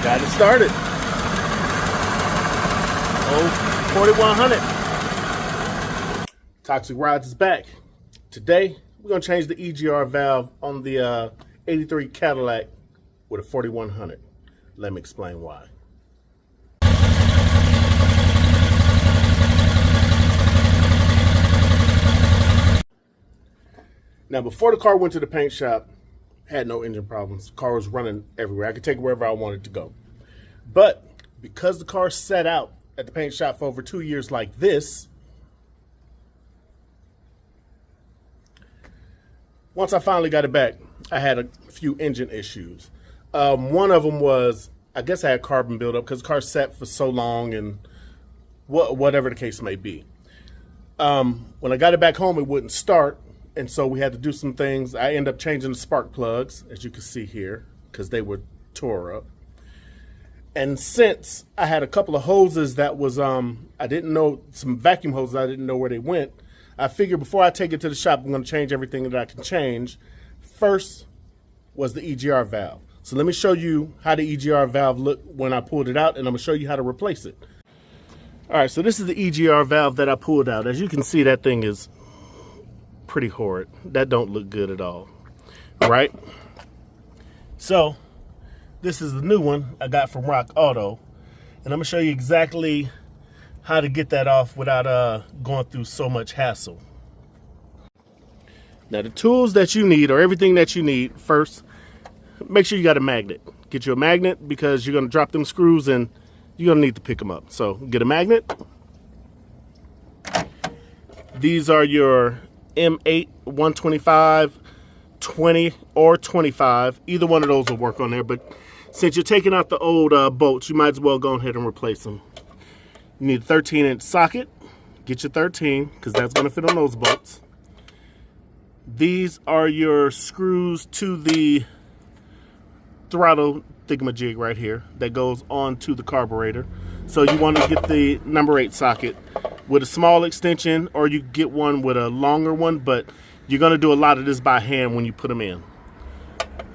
Got it started. Oh, 4100. Toxic Rides is back. Today, we're going to change the EGR valve on the 83 Cadillac with a 4100. Let me explain why. Now, before the car went to the paint shop, had no engine problems. The car was running everywhere. I could take it wherever I wanted to go. But because the car sat out at the paint shop for over 2 years like this, once I finally got it back, I had a few engine issues. One of them was, I guess I had carbon buildup because the car sat for so long and whatever the case may be. When I got it back home, it wouldn't start. And so we had to do some things. I ended up changing the spark plugs, as you can see here, because they were tore up. And since I had a couple of hoses that was, I didn't know, some vacuum hoses, I didn't know where they went. I figured before I take it to the shop, I'm going to change everything that I can change. First was the EGR valve. So let me show you how the EGR valve looked when I pulled it out, and I'm going to show you how to replace it. All right, so this is the EGR valve that I pulled out. As you can see, that thing is pretty horrid. That don't look good at all, right? So this is the new one I got from Rock Auto, and I'm gonna show you exactly how to get that off without going through so much hassle. Now the tools that you need, or everything that you need, first make sure you got a magnet. Get you a magnet because you're gonna drop them screws and you're gonna need to pick them up. So get a magnet. These are your M8 125, 20, or 25. Either one of those will work on there, but since you're taking out the old bolts, you might as well go ahead and replace them. You need a 13-inch socket. Get your 13, because that's going to fit on those bolts. These are your screws to the throttle thingamajig right here that goes onto the carburetor. So you want to get the number 8 socket with a small extension, or you get one with a longer one, but you're going to do a lot of this by hand when you put them in.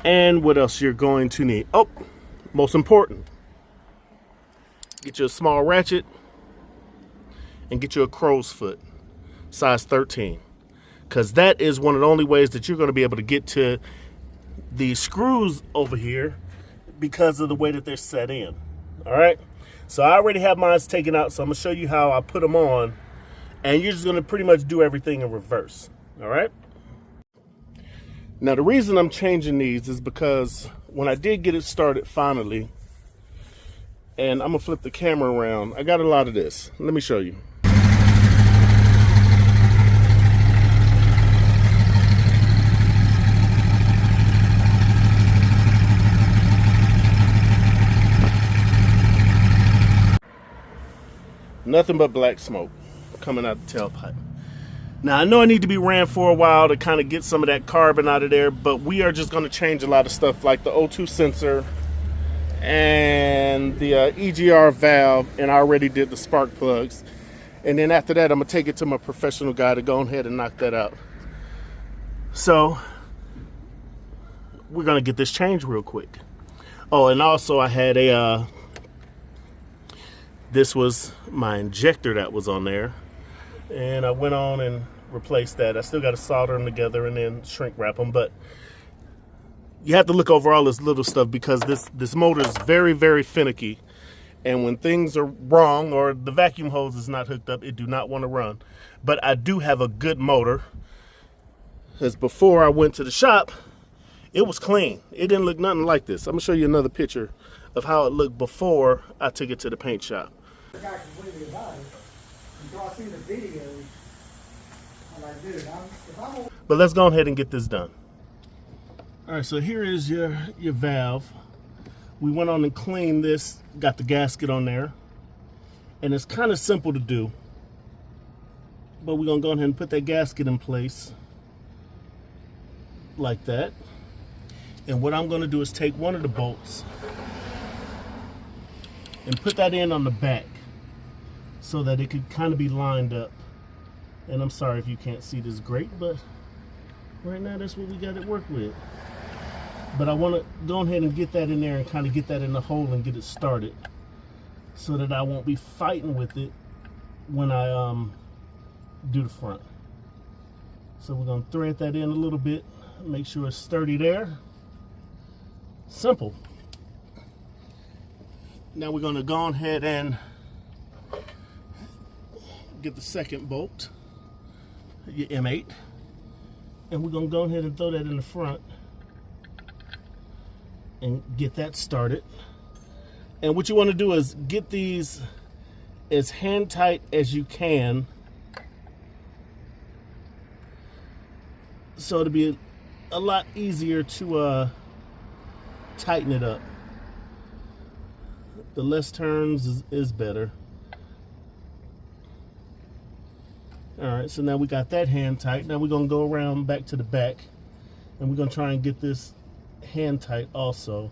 And what else you're going to need? Oh, most important, get you a small ratchet and get you a crow's foot, size 13, because that is one of the only ways that you're going to be able to get to the screws over here because of the way that they're set in. All right. So I already have mine taken out, so I'm going to show you how I put them on, and you're just going to pretty much do everything in reverse, all right? Now, the reason I'm changing these is because when I did get it started finally, and I'm going to flip the camera around, I got a lot of this. Let me show you. Nothing but black smoke coming out the tailpipe. Now, I know I need to be ran for a while to kind of get some of that carbon out of there, but we are just going to change a lot of stuff like the O2 sensor and the EGR valve, and I already did the spark plugs. And then after that, I'm going to take it to my professional guy to go ahead and knock that out. So we're going to get this changed real quick. Oh, and also I had a this was my injector that was on there, and I went on and replaced that. I still got to solder them together and then shrink wrap them, but you have to look over all this little stuff because this motor is very, very finicky, and when things are wrong or the vacuum hose is not hooked up, it do not want to run. But I do have a good motor, because before I went to the shop, it was clean. It didn't look nothing like this. I'm going to show you another picture of how it looked before I took it to the paint shop. I forgot completely about it until I seen the video. I'm like, dude, But let's go ahead and get this done. All right, so here is your valve. We went on and cleaned this, got the gasket on there, and it's kind of simple to do. But we're gonna go ahead and put that gasket in place like that. And what I'm gonna do is take one of the bolts and put that in on the back so that it could kind of be lined up. And I'm sorry if you can't see this great, but right now that's what we got to work with. But I want to go ahead and get that in there and kind of get that in the hole and get it started so that I won't be fighting with it when I do the front. So we're going to thread that in a little bit, make sure it's sturdy there. Simple. Now we're going to go ahead and get the second bolt, your M8, and we're going to go ahead and throw that in the front and get that started. And what you want to do is get these as hand tight as you can, so it'll be a lot easier to tighten it up. The less turns is better. All right, so now we got that hand tight. Now we're gonna go around back to the back, and we're gonna try and get this hand tight also.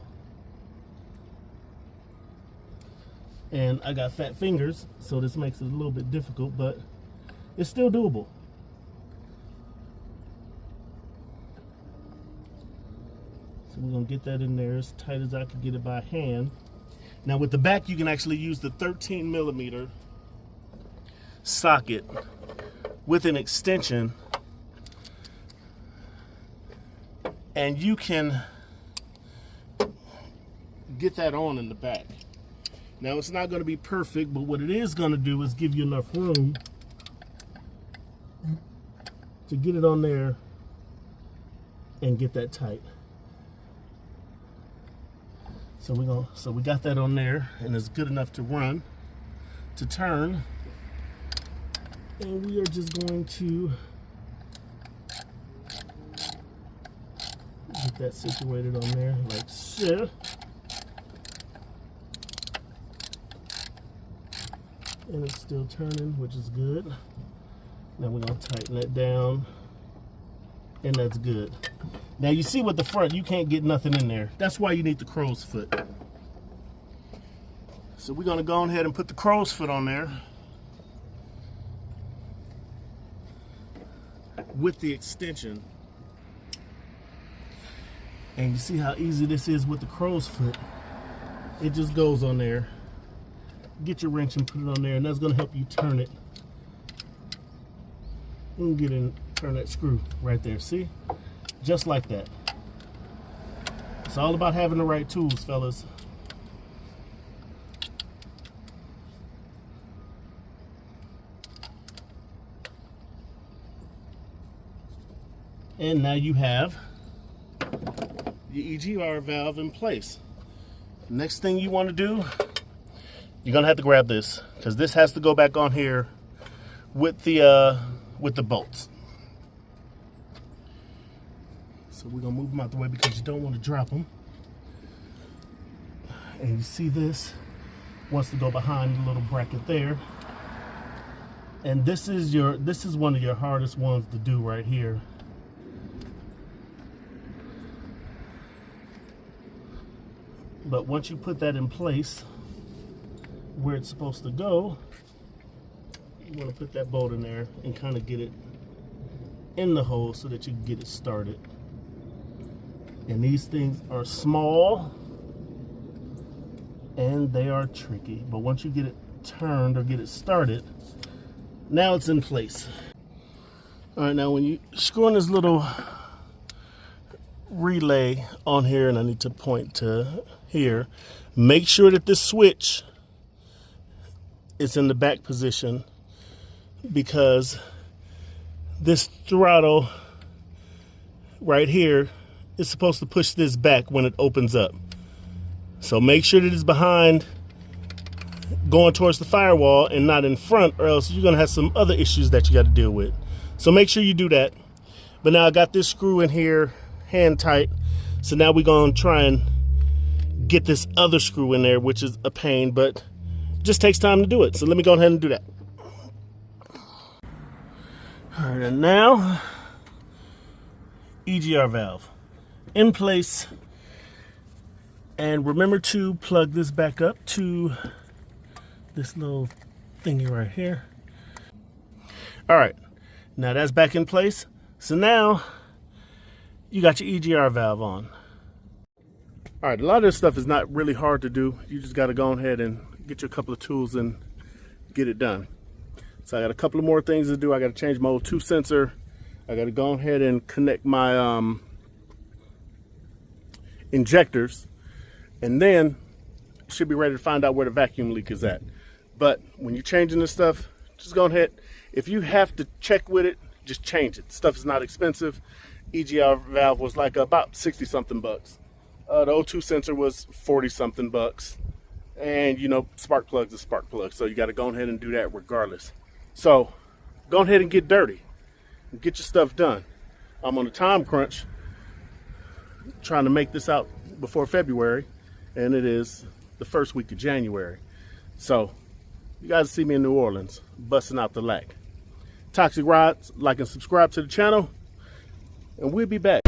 And I got fat fingers, so this makes it a little bit difficult, but it's still doable. So we're gonna get that in there as tight as I can get it by hand. Now with the back, you can actually use the 13mm socket with an extension, and you can get that on in the back. Now it's not going to be perfect, but what it is going to do is give you enough room to get it on there and get that tight. So we got that on there, and it's good enough to run, to turn. And we are just going to get that situated on there like so. And it's still turning, which is good. Now we're gonna tighten that down, and that's good. Now you see with the front, you can't get nothing in there. That's why you need the crow's foot. So we're gonna go ahead and put the crow's foot on there with the extension. And you see how easy this is with the crow's foot. It just goes on there. Get your wrench and put it on there, and that's gonna help you turn it. And get in, turn that screw right there, see? Just like that. It's all about having the right tools, fellas. And now you have your EGR valve in place. Next thing you want to do, you're gonna have to grab this, because this has to go back on here with the bolts. So we're gonna move them out the way because you don't want to drop them. And you see this wants to go behind the little bracket there. And this is one of your hardest ones to do right here. But once you put that in place where it's supposed to go, you want to put that bolt in there and kind of get it in the hole so that you can get it started. And these things are small and they are tricky, but once you get it turned or get it started, now it's in place. All right, now when you screw in this little relay on here, and I need to point to here, make sure that this switch is in the back position, because this throttle right here is supposed to push this back when it opens up. So make sure that it's behind, going towards the firewall and not in front, or else you're gonna have some other issues that you got to deal with. So make sure you do that. But now I got this screw in here hand tight, so now we're gonna try and get this other screw in there, which is a pain, but just takes time to do it. So let me go ahead and do that. All right, and now EGR valve in place. And remember to plug this back up to this little thingy right here. All right, now that's back in place. So now you got your EGR valve on. All right, a lot of this stuff is not really hard to do. You just got to go ahead and get you a couple of tools and get it done. So I got a couple of more things to do. I got to change my O2 sensor. I got to go ahead and connect my injectors, and then should be ready to find out where the vacuum leak is at. But when you're changing this stuff, just go ahead. If you have to check with it, just change it. Stuff is not expensive. EGR valve was like about 60 something bucks. The O2 sensor was 40 something bucks. And you know, spark plug's a spark plug, so you got to go ahead and do that regardless. So go ahead and get dirty and get your stuff done. I'm on a time crunch trying to make this out before February, and it is the first week of January. So you guys see me in New Orleans busting out the lack. Toxic Rods, like and subscribe to the channel, and we'll be back.